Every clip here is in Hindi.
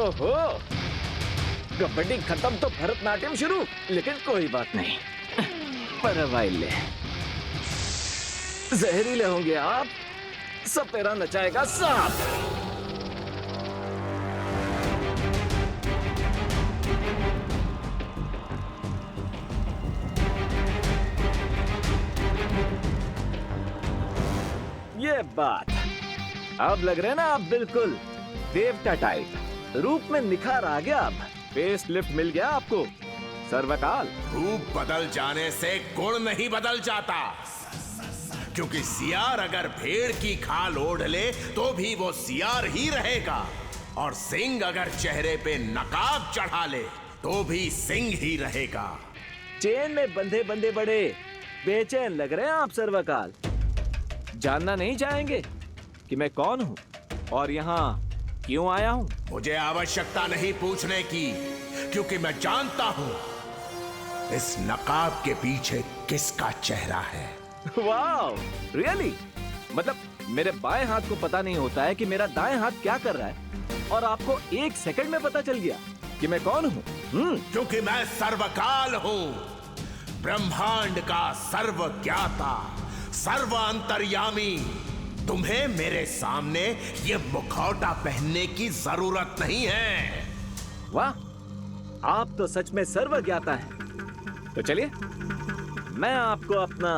ओहो, कबड्डी खत्म तो भरतनाट्यम शुरू, लेकिन कोई बात नहीं, परवाइले जहरीले होंगे आप, सपेरा नचाएगा सांप। ये बात, अब लग रहे हैं ना आप बिल्कुल देवता टाइप, रूप में निखार आ गया, अब फेस लिफ्ट मिल गया आपको। सर्वकाल, रूप बदल जाने से गुण नहीं बदल जाता, क्योंकि सियार अगर भेड़ की खाल ओढ़ ले तो भी वो सियार ही रहेगा, और सिंह अगर चेहरे पे नकाब चढ़ा ले तो भी सिंह ही रहेगा। चेन में बंधे बंधे बड़े बेचैन लग रहे हैं आप सर्वकाल। जानना नहीं चाहेंगे कि मैं कौन हूँ और यहाँ क्यों आया हूँ? मुझे आवश्यकता नहीं पूछने की, क्योंकि मैं जानता हूँ इस नकाब के पीछे किसका चेहरा है। Wow, really? मतलब मेरे बाएं हाथ को पता नहीं होता है कि मेरा दाएं हाथ क्या कर रहा है, और आपको 1 सेकंड में पता चल गया कि मैं कौन हूँ? क्योंकि मैं सर्वकाल हूँ, ब्रह्मांड का सर्वज्ञाता, सर्व अंतर्यामी। तुम्हें मेरे सामने ये मुखौटा पहनने की जरूरत नहीं है। वाह, आप तो सच में सर्वज्ञाता हैं। तो चलिए, मैं आपको अपना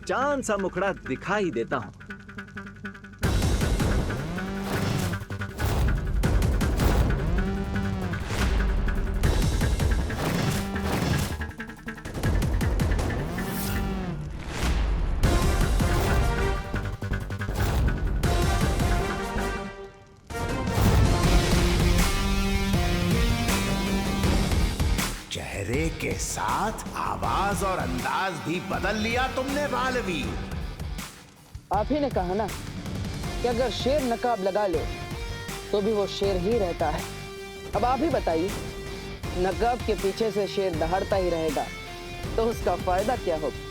चांद सा मुखड़ा दिखाई देता हूं। चेहरे के साथ आवाज और अंदाज भी बदल लिया तुमने बालवी। आप ही ने कहा ना कि अगर शेर नकाब लगा ले तो भी वो शेर ही रहता है। अब आप ही बताइए, नकाब के पीछे से शेर दहाड़ता ही रहेगा तो उसका फायदा क्या होगा?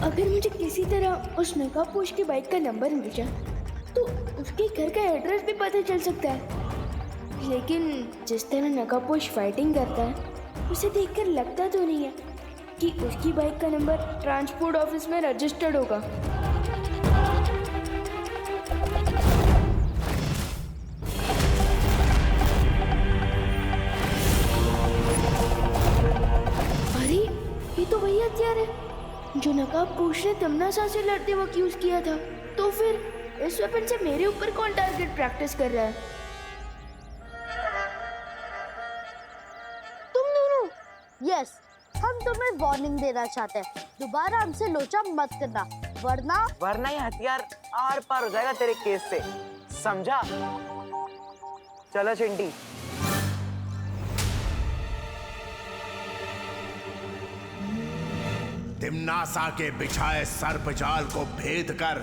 अगर मुझे किसी तरह उस नकाबपोश की बाइक का नंबर मिल जाए तो उसके घर का एड्रेस भी पता चल सकता है। लेकिन जिस तरह नकाबपोश फाइटिंग करता है, उसे देखकर लगता तो नहीं है कि उसकी बाइक का नंबर ट्रांसपोर्ट ऑफिस में रजिस्टर्ड होगा। अरे, ये तो वही हथियार है जो नकाबपोश ने तमन्ना से लड़ते वक्त यूज किया था। तो फिर इस वेपन से मेरे ऊपर कौन टारगेट प्रैक्टिस कर रहा है? तुम दोनों। यस, हम तुम्हें वार्निंग देना चाहते हैं, दोबारा हमसे लोचा मत करना, वरना ये हथियार आर पार हो जाएगा तेरे केस से, समझा? चलो चिंटी। तिम्नासा के बिछाए सर्प जाल को भेद कर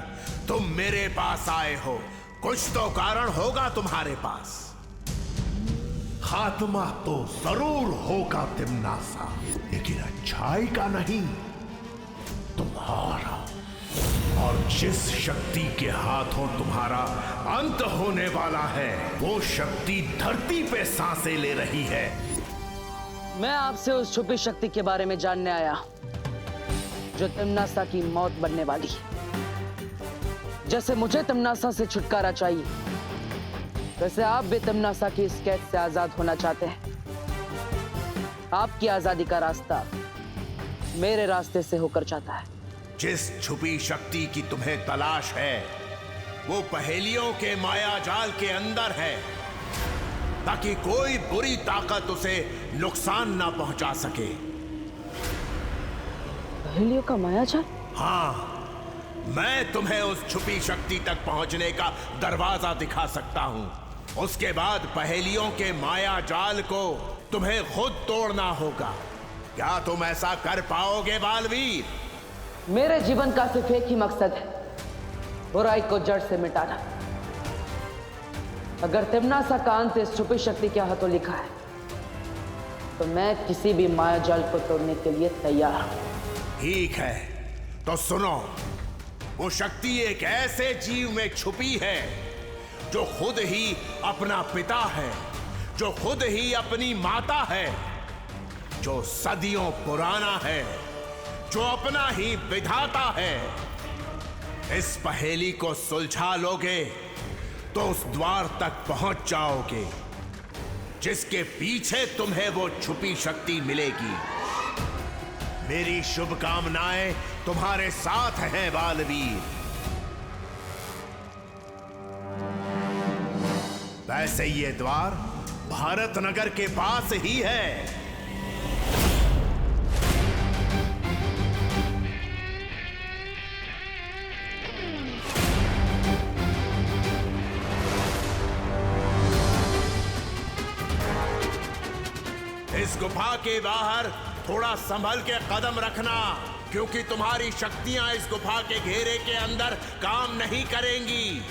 तुम मेरे पास आए हो। कुछ तो कारण होगा तुम्हारे पास। खात्मा तो जरूर होगा तिम्नासा, लेकिन अच्छाई का नहीं, तुम्हारा। और जिस शक्ति के हाथों तुम्हारा अंत होने वाला है, वो शक्ति धरती पे सांसें ले रही है। मैं आपसे उस छुपी शक्ति के बारे में जानने आया जो तिम्नासा की मौत बनने वाली। जैसे मुझे तिम्नासा से छुटकारा चाहिए, वैसे आप भी तिम्नासा की इस कैद से आजाद होना चाहते हैं। आपकी आजादी का रास्ता मेरे रास्ते से होकर जाता है। जिस छुपी शक्ति की तुम्हें तलाश है, वो पहेलियों के माया जाल के अंदर है, ताकि कोई बुरी ताकत उसे नुकसान ना पहुंचा सके। पहेलियों का मायाजाल? हाँ, मैं तुम्हें उस छुपी शक्ति तक पहुंचने का दरवाजा दिखा सकता हूं। उसके बाद पहेलियों के माया जाल को तुम्हें खुद तोड़ना होगा। क्या तुम ऐसा कर पाओगे बालवीर? मेरे जीवन का सिर्फ एक ही मकसद है, बुराई को जड़ से मिटाना। अगर तिम्नासा का अंत इस छुपी शक्ति के हाथों लिखा है तो मैं किसी भी माया जाल को तोड़ने के लिए तैयार हूं। ठीक है, तो सुनो। वो शक्ति एक ऐसे जीव में छुपी है जो खुद ही अपना पिता है, जो खुद ही अपनी माता है, जो सदियों पुराना है, जो अपना ही विधाता है। इस पहेली को सुलझा लोगे तो उस द्वार तक पहुंच जाओगे जिसके पीछे तुम्हें वो छुपी शक्ति मिलेगी। मेरी शुभकामनाएं तुम्हारे साथ हैं बालवीर। वैसे ये द्वार भारत नगर के पास ही है। इस गुफा के बाहर थोड़ा संभल के कदम रखना, क्योंकि तुम्हारी शक्तियां इस गुफा के घेरे के अंदर काम नहीं करेंगी।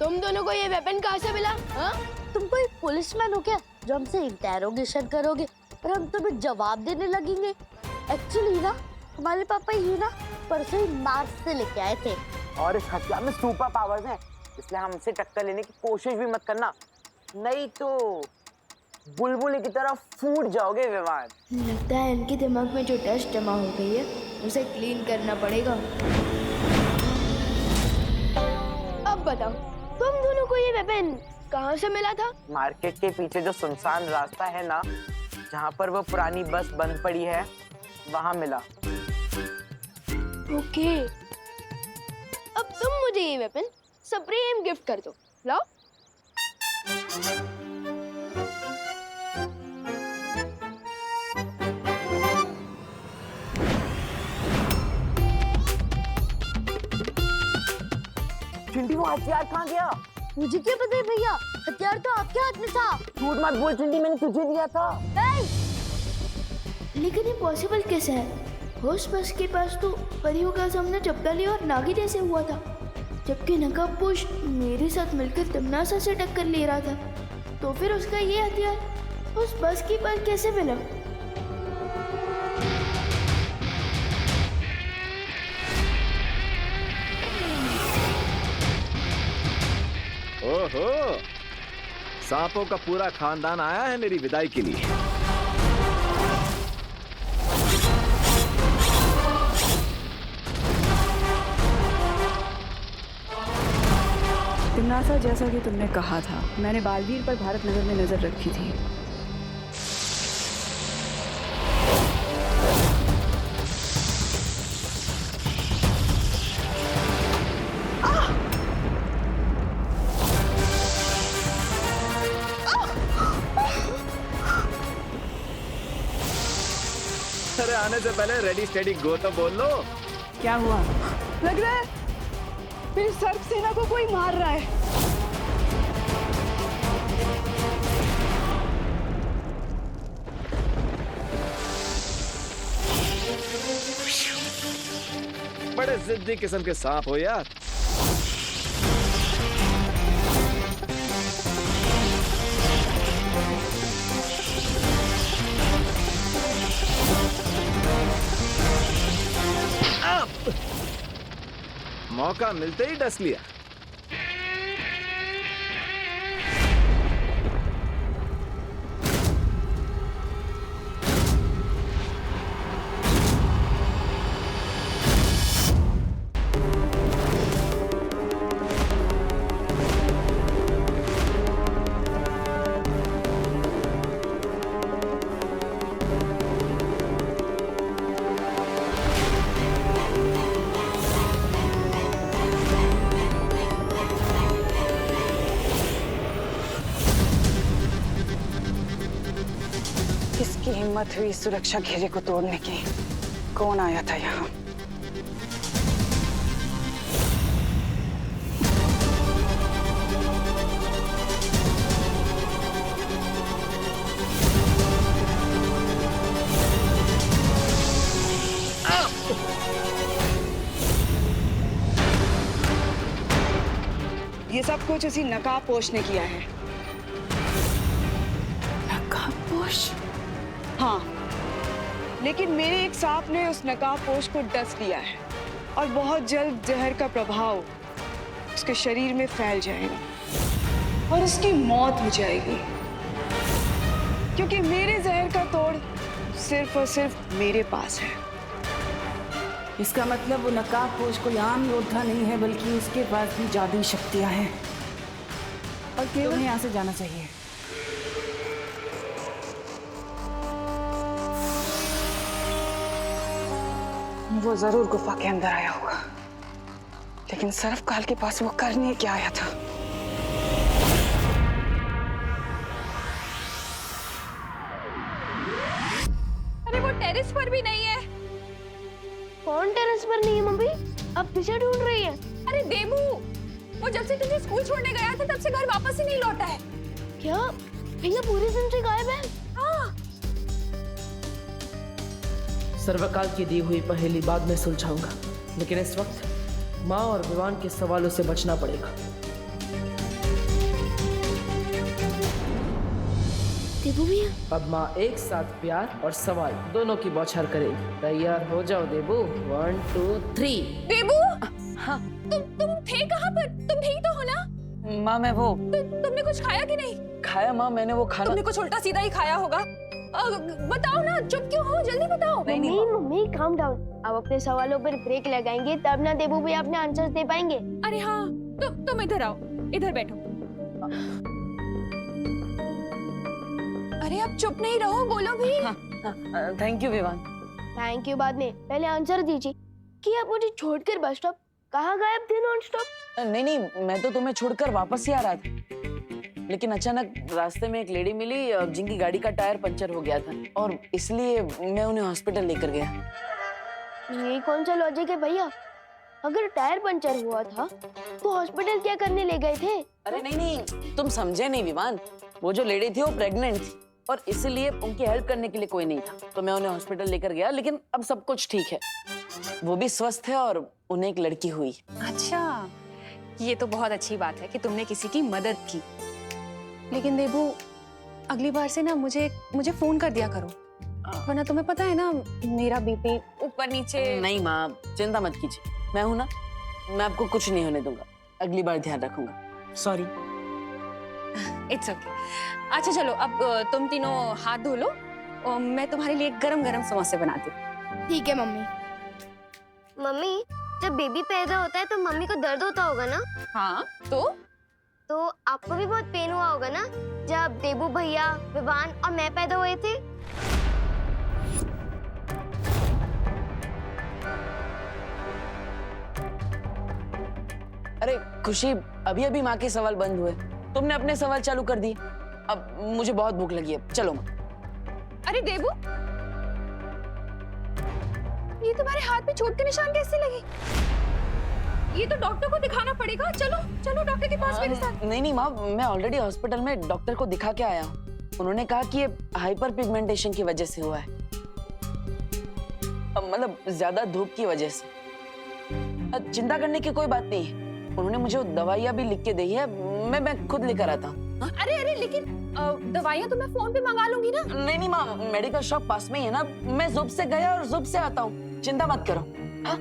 तुम दोनों को ये वेपन कहाँ से मिला? हाँ? तुम कोई पुलिसमैन हो क्या जो हमसे इंटेरोगेशन करोगे और हम तुम्हें जवाब देने लगेंगे? एक्चुअली ना हमारे पापा ही ना परसों ही मार्स से लेके आए थे और इस हथियार में सुपर पावर्स हैं, इसलिए हमसे टक्कर लेने की कोशिश भी मत करना, नहीं तो बुलबुल की तरह फूट जाओगे विमान। लगता है इनके दिमाग में जो डस्ट जमा हो गई है उसे क्लीन करना पड़ेगा। अब बताओ, तुम दोनों को ये वेपन कहाँ से मिला था? मार्केट के पीछे जो सुनसान रास्ता है ना, जहाँ पर वो पुरानी बस बंद पड़ी है, वहाँ मिला। ओके, अब तुम मुझे ये वेपन सुप्रीम गिफ्ट कर दो। लाओ। चिंटी, वो हथियार कहाँ गया? मुझे क्या पता है भैया, हथियार तो आपके हाथ में था। झूठ मत बोल चिंटी, मैंने तुझे दिया था। लेकिन ये पॉसिबल कैसे है? उस बस के पास तो परियों का सामना चपटाली और नागी जैसे हुआ था, जबकि नकाबपोश मेरे साथ मिलकर तिम्नासा से टक्कर ले रहा था। तो फिर उसका ये हथियार उस बस के पास कैसे मिला? ओहो, सांपों का पूरा खानदान आया है मेरी विदाई के लिए। तिम्नासा, जैसा कि तुमने कहा था, मैंने बालवीर पर भारत नगर में नजर रखी थी। अरे आने से पहले रेडी स्टेडी गो तो बोल लो। क्या हुआ? लग रहा है मेरी सर्प सेना को कोई मार रहा है। बड़े जिद्दी किस्म के सांप हो यार। मौका मिलते ही डस लिया। किसकी हिम्मत हुई सुरक्षा घेरे को तोड़ने की? कौन आया था यहाँ? सब कुछ उसी नकाबपोश ने किया है। नकाबपोश? हाँ, लेकिन मेरे एक सांप ने उस नकाबपोश को डस लिया है और बहुत जल्द जहर का प्रभाव उसके शरीर में फैल जाएगा और उसकी मौत हो जाएगी, क्योंकि मेरे जहर का तोड़ सिर्फ और सिर्फ मेरे पास है। इसका मतलब वो नकाबपोश कोई आम योद्धा नहीं है, बल्कि उसके पास भी जादुई शक्तियां हैं और तुम्हें यहाँ से जाना चाहिए। वो जरूर गुफा के अंदर आया होगा, लेकिन सर्वकाल के पास वो करने क्या आया था? अरे वो टेरेस पर भी नहीं है। कौन टेरेस पर नहीं है मम्मी? अब पीछे ढूंढ रही है। अरे देबू, वो जब से तुझे स्कूल छोड़ने गया था तब से घर वापस ही नहीं लौटा है। क्या भैया पूरी दिन से गायब है? हाँ। सर्वकाल की दी हुई पहेली बाद में सुलझाऊंगा, लेकिन इस वक्त माँ और विवान के सवालों से बचना पड़ेगा। देबू भैया, अब माँ एक साथ प्यार और सवाल दोनों की बौछार करेगी। तैयार हो जाओ देबू। 1 2 3। देबू, हाँ। तुम थे कहाँ पर? तुम ठीक तो हो ना? माँ मैं वो तुमने कुछ खाया कि नहीं? खाया माँ, मैंने वो खाना। तुमने कुछ उल्टा सीधा ही खाया होगा। बताओ ना, चुप क्यों हो? जल्दी बताओ। Mummy calm down. अब अपने सवालों पर ब्रेक लगाएंगे तब ना देबू भैया अपने आंसर्स दे पाएंगे। अरे हाँ, तुम इधर आओ, इधर बैठो। अरे अब चुप नहीं रहो, बोलो भी। Thank you Vivaan. Thank you बाद में, पहले आंसर दीजिए कि आप मुझे छोड़कर बस स्टॉप कहाँ गायब थे नॉन स्टॉप? नहीं, मैं तो तुम्हें छोड़कर वापस ही आ रहा था, लेकिन अचानक रास्ते में एक लेडी मिली जिनकी गाड़ी का टायर पंचर हो गया था और इसलिए मैं उन्हें हॉस्पिटल लेकर गया। ये कौन सा लॉजिक है भैया? अगर टायर पंचर हुआ था तो हॉस्पिटल क्या करने ले गए थे? अरे नहीं, तुम समझे नहीं विवान। वो जो लेडी थी वो प्रेग्नेंट थी और इसीलिए उनकी हेल्प करने के लिए कोई नहीं था, तो मैं उन्हें हॉस्पिटल लेकर गया। लेकिन अब सब कुछ ठीक है, वो भी स्वस्थ है और उन्हें एक लड़की हुई। अच्छा, ये तो बहुत अच्छी बात है कि तुमने किसी की मदद की। लेकिन देबू, अगली बार से ना मुझे फोन कर दिया करो, वरना तुम्हें पता है ना मेरा बीपी ऊपर नीचे। नहीं माँ, चिंता मत कीजिए, मैं हूं ना, मैं आपको कुछ नहीं होने दूंगा। अगली बार ध्यान रखूंगा। सॉरी। It's okay. अच्छा चलो, अब तुम तीनों हाथ धो लो और मैं तुम्हारे लिए गरम-गरम समोसे बनाती हूँ। ठीक है मम्मी। मम्मी, जब बेबी पैदा होता है तो मम्मी को दर्द होता होगा ना? हाँ, तो आपको भी बहुत पेन हुआ होगा ना जब देबू भैया, विवान और मैं पैदा हुए थे? अरे खुशी, अभी माँ के सवाल बंद हुए, तुमने अपने सवाल चालू कर दिए। अब मुझे बहुत भूख लगी है, चलो माँ। अरे देबू, ये तुम्हारे हाथ पे चोट के निशान कैसे लगे? ये तो डॉक्टर को दिखाना पड़ेगा। चलो डॉक्टर के पास मेरे साथ। नहीं माँ, मैं ऑलरेडी हॉस्पिटल में डॉक्टर को दिखा के आया हूँ। उन्होंने कहा कि ये हाइपर पिगमेंटेशन की वजह से हुआ है, मतलब ज्यादा धूप की वजह से। चिंता करने की कोई बात नहीं है। उन्होंने मुझे दवाइयाँ भी लिख के दी है, मैं खुद लेकर आता हूँ। अरे लेकिन दवाइयाँ तो मैं फोन पे मंगा लूंगी ना। नहीं माँ, मेडिकल शॉप पास में ही है ना, मैं जुब से गया और जुब से आता हूँ, चिंता मत करो। हाँ?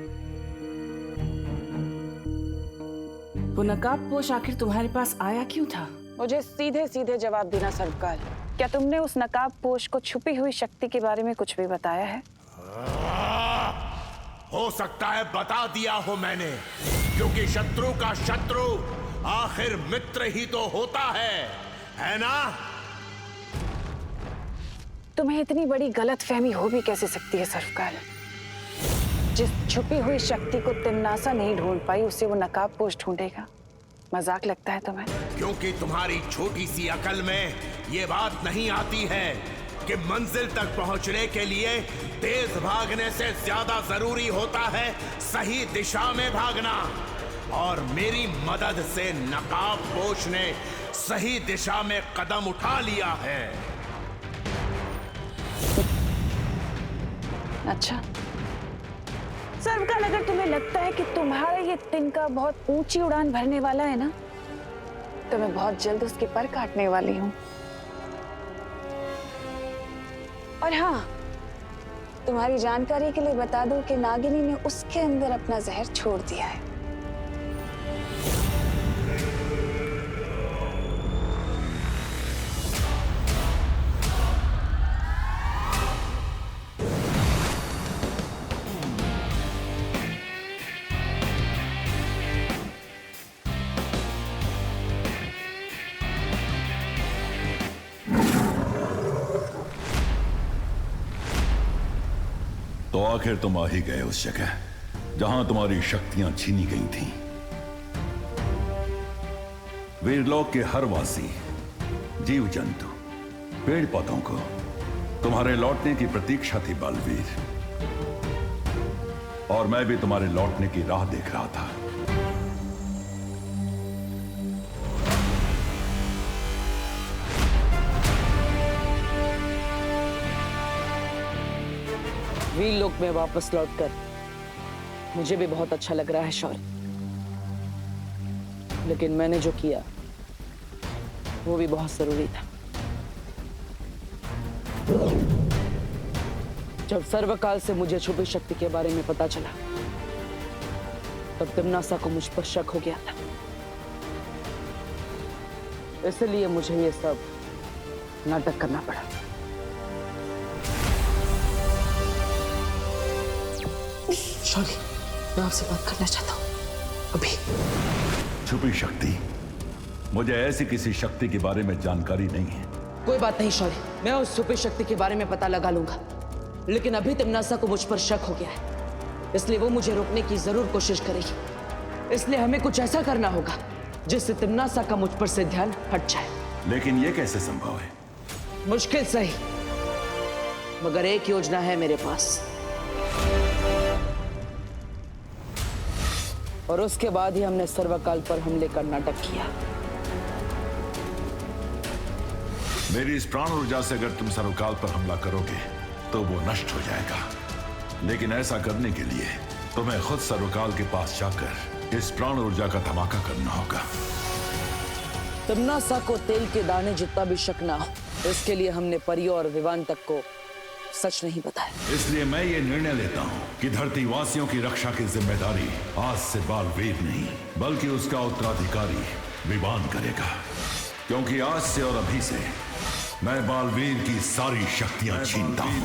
वो नकाबपोश आखिर तुम्हारे पास आया क्यों था? मुझे सीधे सीधे जवाब देना सर्वकाल। क्या तुमने उस नकाबपोश को छुपी हुई शक्ति के बारे में कुछ भी बताया है? हो सकता है बता दिया हो मैंने, क्योंकि शत्रु का शत्रु आखिर मित्र ही तो होता है ना? तुम्हें इतनी बड़ी गलतफहमी हो भी कैसे सकती है सर्वकाल? जिस छुपी हुई शक्ति को तिन्नासा नहीं ढूंढ पाई, उसे वो नकाबपोश ढूंढेगा। मजाक लगता है तुम्हें? क्योंकि तुम्हारी छोटी सी अकल में ये बात नहीं आती है कि मंजिल तक पहुंचने के लिए तेज भागने से ज्यादा जरूरी होता है सही दिशा में भागना। और मेरी मदद से नकाबपोश ने सही दिशा में कदम उठा लिया है। अच्छा सर्वकाल, अगर तुम्हें लगता है कि तुम्हारा ये तिनका बहुत ऊंची उड़ान भरने वाला है ना, तो मैं बहुत जल्द उसके पर काटने वाली हूँ। और हाँ, तुम्हारी जानकारी के लिए बता दूं कि नागिनी ने उसके अंदर अपना जहर छोड़ दिया है। तो आखिर तुम आ ही गए उस जगह जहां तुम्हारी शक्तियां छीनी गई थीं। वीरलोक के हर वासी, जीव जंतु, पेड़ पौधों को तुम्हारे लौटने की प्रतीक्षा थी बालवीर, और मैं भी तुम्हारे लौटने की राह देख रहा था। वीरलोक में वापस लौटकर मुझे भी बहुत अच्छा लग रहा है शौर्य, लेकिन मैंने जो किया वो भी बहुत जरूरी था। जब सर्वकाल से मुझे छुपी शक्ति के बारे में पता चला तब तिम्नासा को मुझ पर शक हो गया था, इसलिए मुझे ये सब नाटक करना पड़ा। शौर्य, मैं आपसे बात करना चाहता हूँ अभी। छुपी शक्ति? मुझे ऐसी किसी शक्ति के बारे में जानकारी नहीं है। कोई बात नहीं शौर्य, मैं उस छुपी शक्ति के बारे में पता लगा लूंगा, लेकिन अभी तिम्नासा को मुझ पर शक हो गया है, इसलिए वो मुझे रोकने की जरूर कोशिश करेगी। इसलिए हमें कुछ ऐसा करना होगा जिससे तिम्नासा का मुझ पर से ध्यान हट जाए। लेकिन ये कैसे संभव है? मुश्किल सही, मगर एक योजना है मेरे पास, और उसके बाद ही हमने सर्वकाल पर हमले का नाटक किया। मेरी इस प्राण ऊर्जा से अगर तुम सर्वकाल पर हमला करोगे तो वो नष्ट हो जाएगा, लेकिन ऐसा करने के लिए तुम्हें खुद सर्वकाल के पास जाकर इस प्राण ऊर्जा का धमाका करना होगा। तिम्नासा को तेल के दाने जितना भी शक ना हो, इसके लिए हमने परियों और विवान तक को सच नहीं बताया। इसलिए मैं ये निर्णय लेता हूँ कि धरती वासियों की रक्षा की जिम्मेदारी आज से बालवीर नहीं बल्कि उसका उत्तराधिकारी विवान करेगा, क्योंकि आज से और अभी से मैं बालवीर की सारी शक्तियां छीनता हूँ।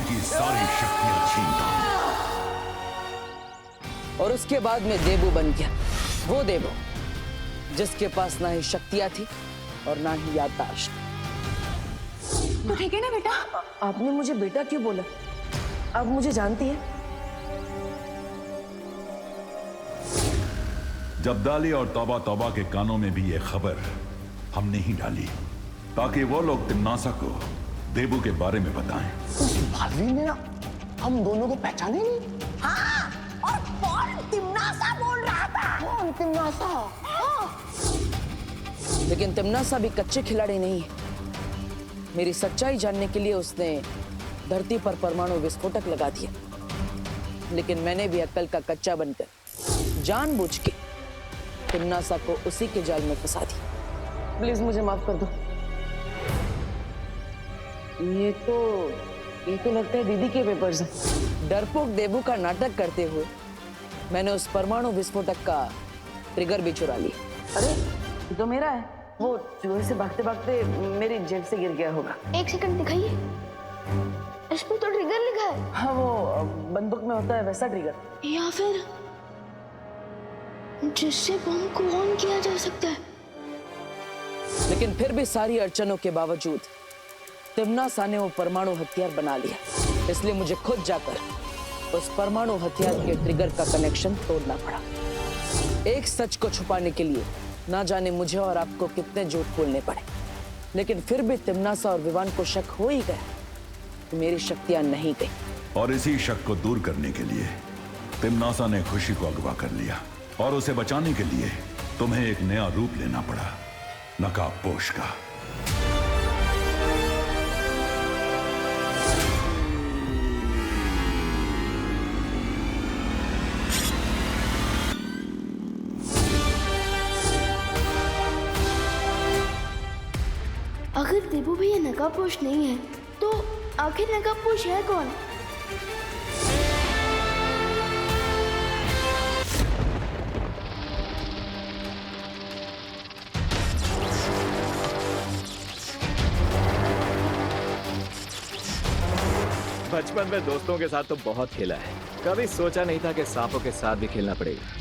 और उसके बाद मैं देबू बन गया, वो देबू जिसके पास ना ही शक्तियां थी और ना ही याददाश्त। तो ठीक है ना बेटा? आपने मुझे बेटा क्यों बोला? आप मुझे जानती है? जब्दाली और तौबा तौबा के कानों में भी ये खबर हमने ही डाली ताकि वो लोग तिम्नासा को देबू के बारे में बताएं। बालवीर ने ना हम दोनों को पहचाने नहीं। हाँ, और कौन तिम्नासा बोल रहा था? कौन तिम्नासा? लेकिन तिम्नासा भी कच्चे खिलाड़ी नहीं है। मेरी सच्चाई जानने के लिए उसने धरती पर परमाणु विस्फोटक लगा दिया, लेकिन मैंने भी अक्ल का कच्चा बनकर जानबूझ के तिम्नासा को उसी के जाल में फंसा दिया। प्लीज मुझे माफ कर दो। ये तो लगता है दीदी के पेपर्स हैं। डरपोक देबू का नाटक करते हुए मैंने उस परमाणु विस्फोटक का ट्रिगर भी चुरा लिया। अरे ये तो मेरा है, वो चूहे से भागते भागते मेरी जेब से गिर गया होगा। एक सेकंड दिखाइए, इस पे तो ट्रिगर लिखा है। हाँ, वो बंदूक में होता है वैसा ट्रिगर, या फिर जिससे बम को ऑन किया जा सकता है। लेकिन फिर भी सारी अड़चनों के बावजूद तिम्नासा ने वो परमाणु हथियार बना लिया, इसलिए मुझे खुद जाकर उस परमाणु हथियार के ट्रिगर का कनेक्शन तोड़ना पड़ा। एक सच को छुपाने के लिए ना जाने मुझे और आपको कितने झूठ बोलने पड़े, लेकिन फिर भी तिम्नासा और विवान को शक हो ही गया कि मेरी शक्तियां नहीं गई। और इसी शक को दूर करने के लिए तिम्नासा ने खुशी को अगवा कर लिया, और उसे बचाने के लिए तुम्हें एक नया रूप लेना पड़ा, नकाबपोश का। देबू भैया नकाबपोश नहीं है तो आखिर नकाबपोश है कौन? बचपन में दोस्तों के साथ तो बहुत खेला है, कभी सोचा नहीं था कि सांपों के साथ भी खेलना पड़ेगा।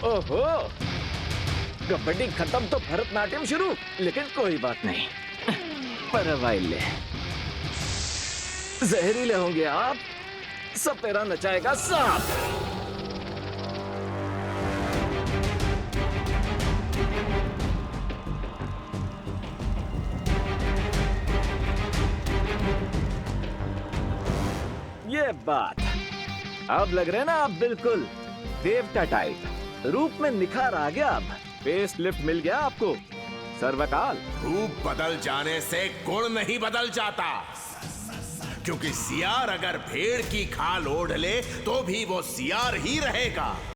ओहो, कबड्डी खत्म तो भरतनाट्यम शुरू, लेकिन कोई बात नहीं, परवाइले जहरीले होंगे आप, सपेरा नचाएगा सांप। ये बात, अब लग रहे हैं ना आप बिल्कुल देवता टाइप, रूप में निखार आ गया, अब फेस लिफ्ट मिल गया आपको सर्वकाल। रूप बदल जाने से गुण नहीं बदल जाता, क्योंकि सियार अगर भेड़ की खाल ओढ़ ले तो भी वो सियार ही रहेगा।